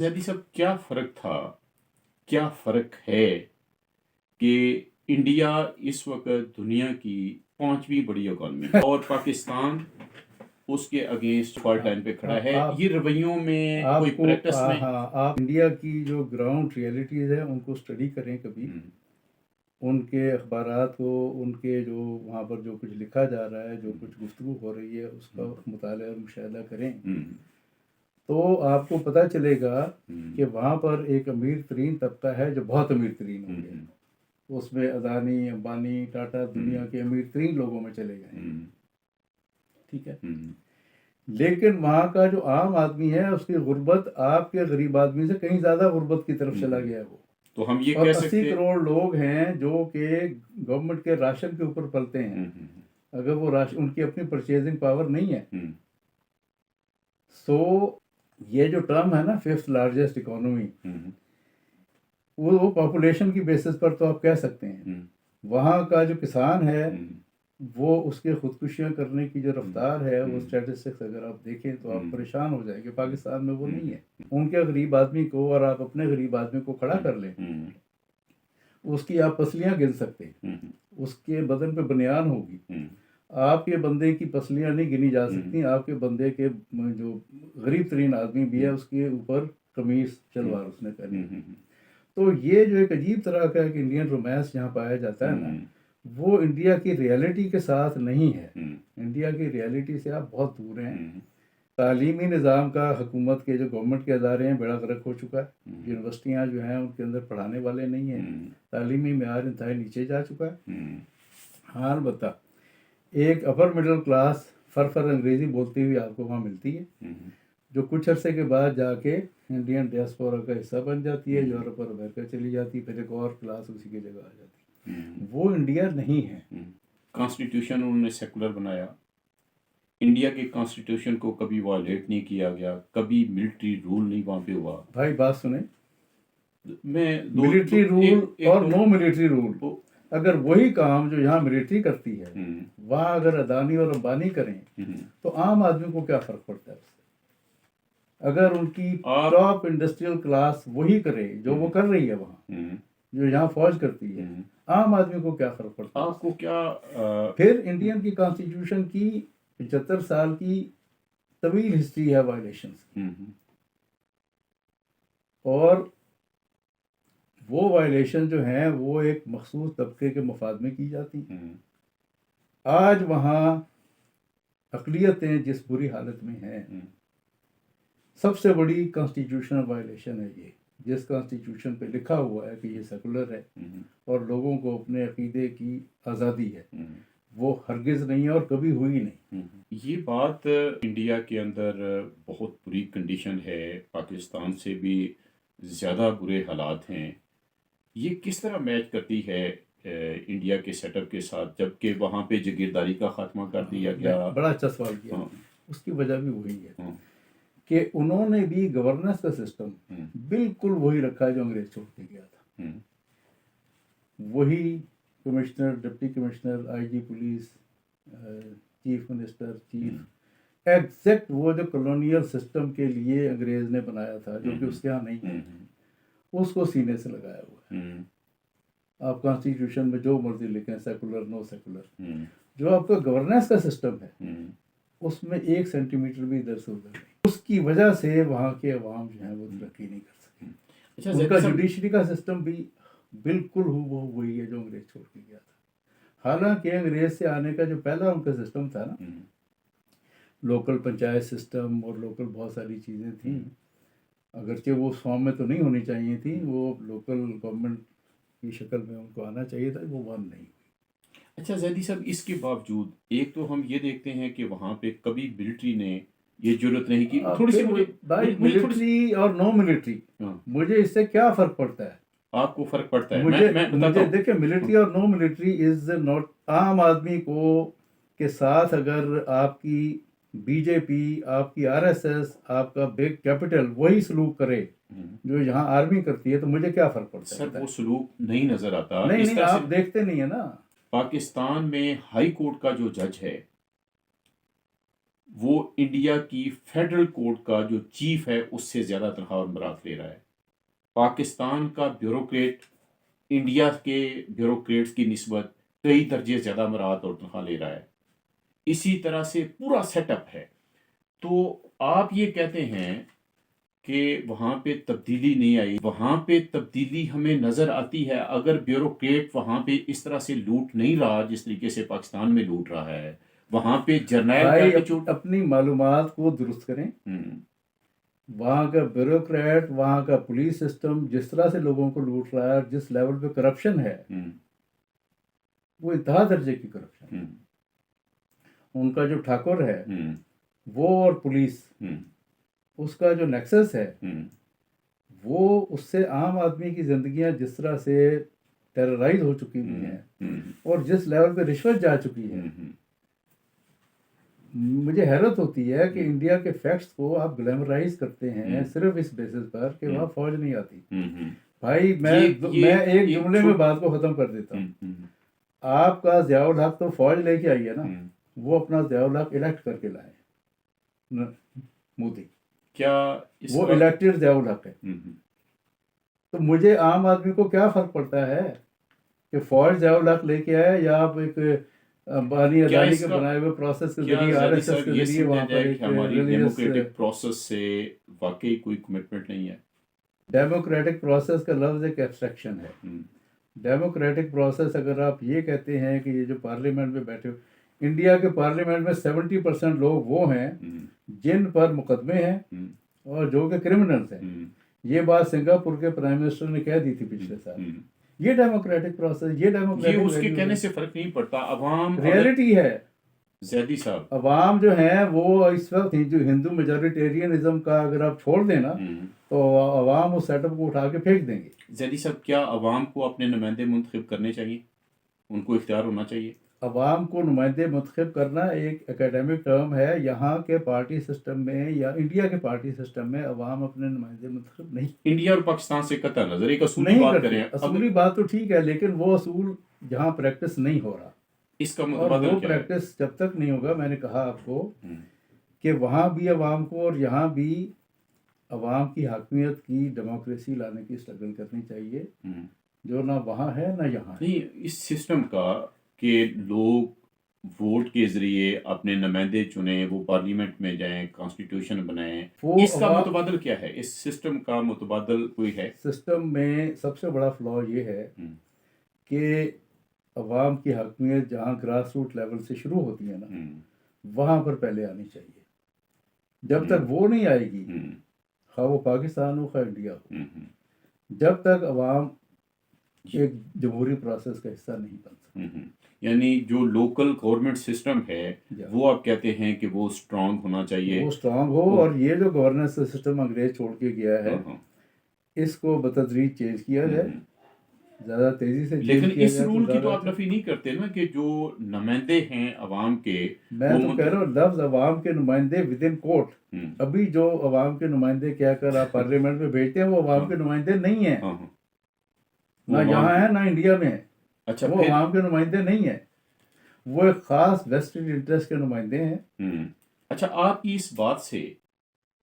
زیادی صاحب کیا فرق تھا کیا فرق ہے کہ انڈیا اس وقت دنیا کی 5ویں بڑی اکانومی ہے اور پاکستان اس کے اگینسٹ فال ٹائم پہ کھڑا ہے. یہ رویوں میں کوئی پریکٹس میں آپ انڈیا کی جو گراؤنڈ ریئلٹیز ہے ان کو اسٹڈی کریں کبھی، ان کے اخبارات کو، ان کے جو وہاں پر جو کچھ لکھا جا رہا ہے، جو کچھ گفتگو ہو رہی ہے، اس کا مطالعہ اور مشاہدہ کریں تو آپ کو پتہ چلے گا کہ وہاں پر ایک امیر ترین طبقہ ہے جو بہت امیر ترین ہو گیا. اس میں اڈانی، امبانی، ٹاٹا دنیا کے امیر ترین لوگوں میں چلے گئے. ٹھیک ہے، لیکن وہاں کا جو عام آدمی ہے اس کی غربت آپ کے غریب آدمی سے کہیں زیادہ غربت کی طرف چلا گیا. وہ تو ہم یہ اور کہہ 80 سکتے کروڑ لوگ ہیں جو کہ گورنمنٹ کے راشن کے اوپر پلتے ہیں. اگر وہ راشن، ان کی اپنی پرچیزنگ پاور نہیں ہے، سو یہ جو ٹرم ہے نا 5th لارجسٹ اکانومی، وہ پاپولیشن کی بیسس پر تو آپ کہہ سکتے ہیں. وہاں کا جو کسان ہے وہ اس کے خودکشیاں کرنے کی جو رفتار ہے، وہ اسٹیٹسٹکس اگر آپ دیکھیں تو آپ پریشان ہو جائیں گے. پاکستان میں وہ نہیں ہے. ان کے غریب آدمی کو اور آپ اپنے غریب آدمی کو کھڑا کر لیں، اس کی آپ پسلیاں گن سکتے ہیں، اس کے بدن پہ بنیان ہوگی. آپ کے بندے کی پسلیاں نہیں گنی جا سکتی. آپ کے بندے کے جو غریب ترین آدمی بھی ہے اس کے اوپر قمیص شلوار اس نے پہنی. تو یہ جو ایک عجیب طرح کا ایک انڈین رومانس یہاں پایا جاتا ہے نا، وہ انڈیا کی ریئلٹی کے ساتھ نہیں ہے. انڈیا کی ریئلٹی سے آپ بہت دور ہیں. تعلیمی نظام کا حکومت کے جو گورنمنٹ کے ادارے ہیں بیڑا غرق ہو چکا ہے. یونیورسٹیاں جو ہیں ان کے اندر پڑھانے والے نہیں ہیں. تعلیمی معیار انتہائی نیچے جا چکا ہے. ہاں البتہ ایک اپر مڈل کلاس فر انگریزی بولتی ہوئی آپ کو وہاں ملتی ہے، جو کچھ عرصے کے بعد جا کے انڈین ڈیاسپورا کا حصہ بن جاتی ہے. یورپ اور امریکہ چلی جاتی ہے، پھر ایک اور کلاس اسی کی جگہ آ جاتی ہے. وہ انڈیا نہیں ہے. کانسٹیٹیوشن انہوں نے سیکولر بنایا. انڈیا کے کانسٹیٹیوشن کو کبھی وائلیٹ نہیں کیا گیا، کبھی ملٹری رول نہیں وہاں پہ ہوا. بھائی بات سنیں، میں ملٹری رول اور نو ملٹری رول، اگر وہی کام جو یہاں ملٹری کرتی ہے وہاں اگر اڈانی اور امبانی کریں تو عام آدمی کو کیا فرق پڑتا ہے اس سے؟ اگر ان کی ٹاپ انڈسٹریل کلاس وہی کرے جو وہ کر رہی ہے وہاں، جو یہاں فوج کرتی ہے، عام آدمی کو کیا فرق پڑتا ہے؟ آپ کو کیا پھر انڈین کی کانسٹیٹیوشن کی 75 سال کی طویل ہسٹری ہے وائلیشنز کی، اور وہ وائلیشن جو ہیں وہ ایک مخصوص طبقے کے مفاد میں کی جاتی ہیں. آج وہاں اقلیتیں جس بری حالت میں ہیں، سب سے بڑی کانسٹیٹیوشنل وائلیشن ہے یہ. جس کانسٹیٹیوشن پہ لکھا ہوا ہے کہ یہ سیکولر ہے اور لوگوں کو اپنے عقیدے کی آزادی ہے، وہ ہرگز نہیں ہے اور کبھی ہوئی نہیں. یہ بات انڈیا کے اندر بہت بری کنڈیشن ہے، پاکستان سے بھی زیادہ برے حالات ہیں. یہ کس طرح میچ کرتی ہے انڈیا کے سیٹ اپ کے ساتھ، جبکہ وہاں پہ جاگیرداری کا خاتمہ کر دیا گیا؟ بڑا اچھا سوال کیا. اس کی وجہ بھی وہی ہے کہ انہوں نے بھی گورننس کا سسٹم بالکل وہی رکھا ہے جو انگریز چھوڑ کے گیا تھا. وہی commissioner, deputy commissioner, I G police, chief minister, chief, executive وہ جو کالونیل سسٹم کے لیے انگریز نے بنایا تھا جو کہ اس کے ہاں نہیں ہے، اس کو سینے سے لگایا ہوا ہے. آپ کانسٹیٹیوشن میں جو مرضی لکھیں، سیکولر، نو سیکولر، جو آپ کا گورننس کا سسٹم ہے اس میں 1 سینٹی میٹر بھی ادھر سے ادھر نہیں. اس کی وجہ سے وہاں کے عوام جو ہیں وہ ترقی نہیں کر سکے. ان کا جوڈیشری کا سسٹم بھی بالکل وہی ہے جو انگریز چھوڑ کے گیا تھا. حالانکہ انگریز سے آنے کا جو پہلا ان کا سسٹم تھا نا، لوکل پنچایت سسٹم اور لوکل بہت ساری چیزیں تھیں، اگرچہ وہ اس فارم میں تو نہیں ہونی چاہیے تھیں، وہ لوکل گورنمنٹ کی شکل میں ان کو آنا چاہیے تھا، وہ بند نہیں. اچھا زیدی صاحب، اس کے باوجود ایک تو ہم یہ دیکھتے ہیں کہ وہاں پہ کبھی ملٹری نے یہ جرت نہیں کی. تھوڑی سی ملٹری اور نو ملٹری، مجھے اس سے کیا فرق پڑتا ہے؟ آپ کو فرق پڑتا ہے؟ مجھے دیکھیں، ملٹری اور نو ملٹری از ناٹ. عام آدمی کو کے ساتھ اگر آپ کی بی جے پی، آپ کی آر ایس ایس، آپ کا بگ کیپٹل وہی سلوک کرے جو یہاں آرمی کرتی ہے تو مجھے کیا فرق پڑتا ہے؟ سر وہ سلوک نہیں نظر آتا. نہیں، آپ دیکھتے نہیں ہیں نا. پاکستان میں ہائی کورٹ کا جو جج ہے وہ انڈیا کی فیڈرل کورٹ کا جو چیف ہے اس سے زیادہ تنخواہ اور امورات لے رہا ہے. پاکستان کا بیوروکریٹ انڈیا کے بیوروکریٹس کی نسبت کئی درجے زیادہ امورات اور تنخواہ لے رہا ہے. اسی طرح سے پورا سیٹ اپ ہے. تو آپ یہ کہتے ہیں کہ وہاں پہ تبدیلی نہیں آئی. وہاں پہ تبدیلی ہمیں نظر آتی ہے اگر بیوروکریٹ وہاں پہ اس طرح سے لوٹ نہیں رہا جس طریقے سے پاکستان میں لوٹ رہا ہے. وہاں پہ جرنیل بھائی ایٹیچیوڈ اپنی معلومات کو درست کریں. وہاں کا بیوروکریٹ، وہاں کا پولیس سسٹم جس طرح سے لوگوں کو لوٹ رہا ہے، جس لیول پہ کرپشن ہے وہ انتہا درجے کی کرپشن. ان کا جو ٹھاکر ہے وہ اور پولیس، اس کا جو نیکسس ہے وہ اس سے عام آدمی کی زندگیاں جس طرح سے ٹیررائز ہو چکی ہوئی ہیں اور جس لیول پہ رشوت جا چکی ہے. مجھے حیرت ہوتی ہے کہ انڈیا کے فیکٹس کو آپ گلیمرائز کرتے ہیں صرف اس بیسس پر کہ وہاں فوج نہیں آتی. بھائی میں ایک جملے میں بات کو ختم کر دیتا ہوں. آپ کا ضیاء الحق تو فوج لے کے آئی ہے نا، وہ اپنا ضیاء الحق الیکٹ کر کے لائے مودی. کیا وہ الیکٹڈ ضیاء الحق ہے. تو مجھے عام آدمی کو کیا فرق پڑتا ہے کہ فوج ضیاء الحق لے کے آئے یا آپ ایک بانی ادانی کے بنائے ہوئے پروسیس کے ذریعے آر ایس ایس کے ذریعے وہاں پر ایک ہماری ڈیموکریٹک پروسیس سے واقعی کوئی کمٹمنٹ نہیں ہے. ڈیموکریٹک پروسیس کا لفظ ایک ایبسٹریکشن ہے. ڈیموکریٹک پروسیس اگر آپ یہ کہتے ہیں کہ یہ جو پارلیمنٹ میں بیٹھے انڈیا کے پارلیمنٹ میں 70% لوگ وہ ہیں جن پر مقدمے ہیں اور جو کہ کرمنلز ہیں. یہ بات سنگاپور کے پرائم منسٹر نے کہہ دی تھی پچھلے سال. یہ ڈیموکریٹک پروسیس، یہ ڈیموکریٹک اس کے کہنے سے فرق نہیں پڑتا. عوام ریئلٹی ہے. زیدی صاحب عوام جو ہیں وہ اس وقت ہندو میجورٹیرینزم کا اگر آپ چھوڑ دیں نا تو عوام اس سیٹ اپ کو اٹھا کے پھینک دیں گے. زیدی صاحب کیا عوام کو اپنے نمائندے منتخب کرنے چاہیے؟ ان کو اختیار ہونا چاہیے؟ عوام کو نمائندے منتخب کرنا ایک اکیڈمک ٹرم ہے. یہاں کے پارٹی سسٹم میں یا انڈیا کے پارٹی سسٹم میں عوام اپنے نمائندے منتخب نہیں. انڈیا اور پاکستان سے قطع نظر ایک اصولی بات کریں. اصولی بات تو ٹھیک ہے لیکن وہ اصول جہاں پریکٹس نہیں ہو رہا، اس کا اور وہ پریکٹس جب تک نہیں ہوگا، میں نے کہا آپ کو کہ وہاں بھی عوام کو اور یہاں بھی عوام کی حاکمیت کی ڈیموکریسی لانے کی اسٹرگل کرنی چاہیے، جو نہ وہاں ہے نہ یہاں ہے. نہیں، اس سسٹم کا کہ لوگ ووٹ کے ذریعے اپنے نمائندے چنیں، وہ پارلیمنٹ میں جائیں، کانسٹیٹیوشن بنائیں، اس کا متبادل کیا ہے؟ اس سسٹم کا متبادل کوئی ہے؟ سسٹم میں سب سے بڑا فلا یہ ہے کہ عوام کی حاکمیت جہاں گراس روٹ لیول سے شروع ہوتی ہے نا، وہاں پر پہلے آنی چاہیے. جب تک وہ نہیں آئے گی، خواہ وہ پاکستان ہو خواہ انڈیا ہو، جب تک عوام ایک جمہوری پروسیس کا حصہ نہیں بن سکتا. یعنی جو لوکل گورنمنٹ سسٹم ہے وہ آپ کہتے ہیں کہ وہ اسٹرانگ ہونا چاہیے، وہ اسٹرانگ ہو. اور یہ جو گورننس سسٹم انگریز چھوڑ کے گیا ہے اس کو بتدریج چینج کیا جائے، زیادہ تیزی سے. لیکن اس رول کی تو آپ نفی نہیں کرتے نا کہ جو نمائندے ہیں عوام کے، میں تو کہہ رہا ہوں لفظ عوام کے نمائندے ود ان کوٹ. ابھی جو عوام کے نمائندے کیا کر آپ پارلیمنٹ میں بھیجتے ہیں وہ عوام کے نمائندے نہیں ہیں، نہ یہاں ہیں نہ انڈیا میں ہیں. وہ عوام کے نمائندے نہیں ہیں، وہ ایک خاص ویسٹڈ انٹرسٹ کے نمائندے ہیں. اچھا، آپ کی اس بات سے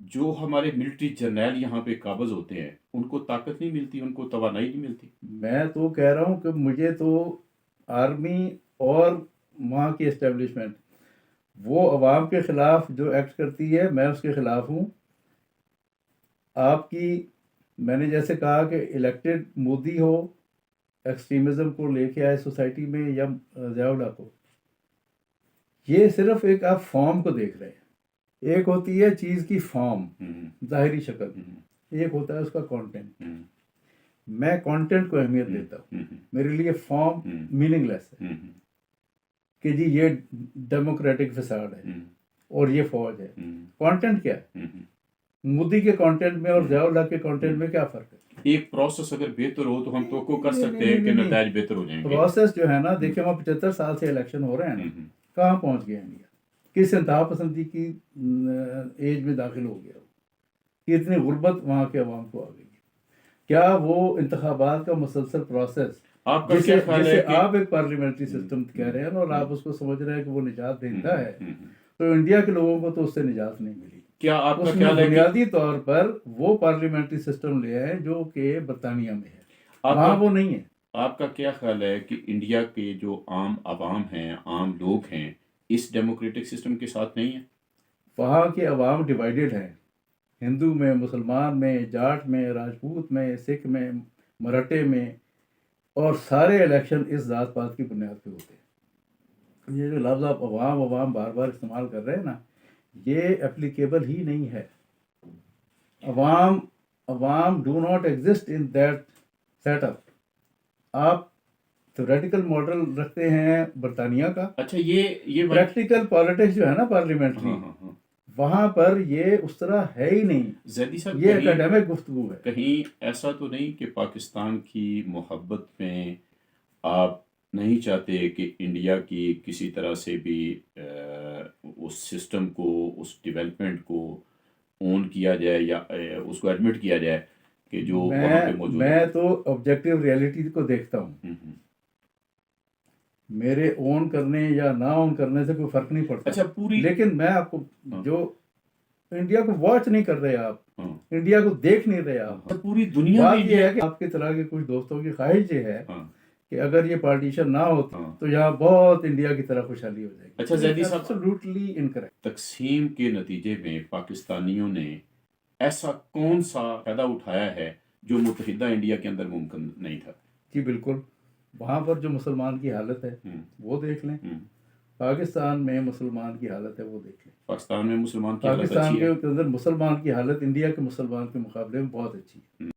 جو ہمارے ملٹری جرنیل یہاں پہ قابض ہوتے ہیں ان کو طاقت نہیں ملتی، ان کو توانائی نہیں ملتی؟ میں تو کہہ رہا ہوں کہ مجھے تو آرمی اور وہاں کی اسٹیبلشمنٹ وہ عوام کے خلاف جو ایکٹ کرتی ہے میں اس کے خلاف ہوں. آپ کی میں نے جیسے کہا کہ الیکٹڈ مودی ہو ایکسٹریمزم کو لے کے آئے سوسائٹی میں یا ضیاء الحق کو، یہ صرف ایک آپ فارم کو دیکھ رہے ہیں. ایک ہوتی ہے چیز کی فارم، ظاہری شکل، ایک ہوتا ہے اس کا کانٹینٹ. میں کانٹینٹ کو اہمیت دیتا ہوں. میرے لیے فارم میننگ لیس ہے کہ جی یہ ڈیموکریٹک فساد ہے اور یہ فوج ہے. کانٹینٹ کیا ہے؟ مودی کے کانٹینٹ میں اور ضیاء الحق کے کانٹینٹ میں کیا فرق ہے؟ ایک پروسیس اگر بہتر ہو تو ہم توقع کر سکتے ہیں کہ نتائج بہتر ہو جائیں گے. پروسیس جو ہے نا، دیکھیں وہاں 75 سال سے الیکشن ہو رہے ہیں نا، کہاں پہنچ گیا انڈیا؟ کس انتہا پسندی کی ایج میں داخل ہو گیا؟ کہ اتنی غربت وہاں کے عوام کو آ گئی. کیا وہ انتخابات کا مسلسل پروسیس جسے آپ ایک پارلیمنٹری سسٹم کہہ رہے ہیں اور آپ اس کو سمجھ رہے ہیں کہ وہ نجات دیتا ہے، تو انڈیا کے لوگوں کو تو اس سے نجات نہیں ملی. کیا آپ کا اس میں خیال ہے کہ بنیادی طور پر وہ پارلیمنٹری سسٹم لے آئے جو کہ برطانیہ میں ہے, آپ وہاں کا وہ نہیں ہے. آپ کا کیا خیال ہے کہ انڈیا کے جو عام عوام ہیں, عام لوگ ہیں, اس ڈیموکریٹک سسٹم کے ساتھ نہیں ہیں؟ وہاں کے عوام ڈیوائیڈڈ ہیں, ہندو میں, مسلمان میں, جاٹ میں, راجپوت میں, سکھ میں, مراٹھے میں, اور سارے الیکشن اس ذات پات کی بنیاد پہ ہوتے ہیں. یہ جو لفظ آپ عوام عوام بار بار استعمال کر رہے ہیں نا, یہ اپلیکیبل ہی نہیں ہے. عوام do not exist in that setup اپ. آپ تھیوریٹیکل ماڈل رکھتے ہیں برطانیہ کا, اچھا یہ پریکٹیکل پالیٹکس جو ہے نا پارلیمنٹری, ہاں وہاں پر یہ اس طرح ہے ہی نہیں. زیدی صاحب, یہ اکیڈمک گفتگو ہے. کہیں ایسا تو نہیں کہ پاکستان کی محبت میں آپ نہیں چاہتے کہ انڈیا کی کسی طرح سے بھی اس سسٹم کو, اس ڈیولپمنٹ کو اون کیا جائے یا اس کو ایڈمٹ کیا جائے کہ جو وہاں پہ موجود ہے؟ میں تو آبجیکٹیو ریئلٹی کو دیکھتا ہوں. میرے اون کرنے یا نہ اون کرنے سے کوئی فرق نہیں پڑتا. اچھا پوری, لیکن میں آپ کو جو انڈیا کو واچ نہیں کر رہے آپ, انڈیا کو دیکھ نہیں رہے آپ, پوری دنیا بات میں یہ ہے کہ آپ کی طرح کے کچھ دوستوں کی خواہش یہ ہے کہ اگر یہ پارٹیشن نہ ہوتی تو یہاں بہت انڈیا کی طرح خوشحالی ہو جائے گی. اچھا زیدی صاحب, ایبسولوٹلی انکریکٹ. تقسیم کے نتیجے میں پاکستانیوں نے ایسا کون سا فائدہ اٹھایا ہے جو متحدہ انڈیا کے اندر ممکن نہیں تھا؟ جی بالکل, وہاں پر جو مسلمان کی حالت ہے وہ دیکھ لیں, پاکستان میں مسلمان کی حالت ہے وہ دیکھ لیں. پاکستان میں مسلمان کی حالت پاکستان اچھی ہے. کے اندر مسلمان کی حالت انڈیا کے مسلمان کے مقابلے میں بہت اچھی ہے.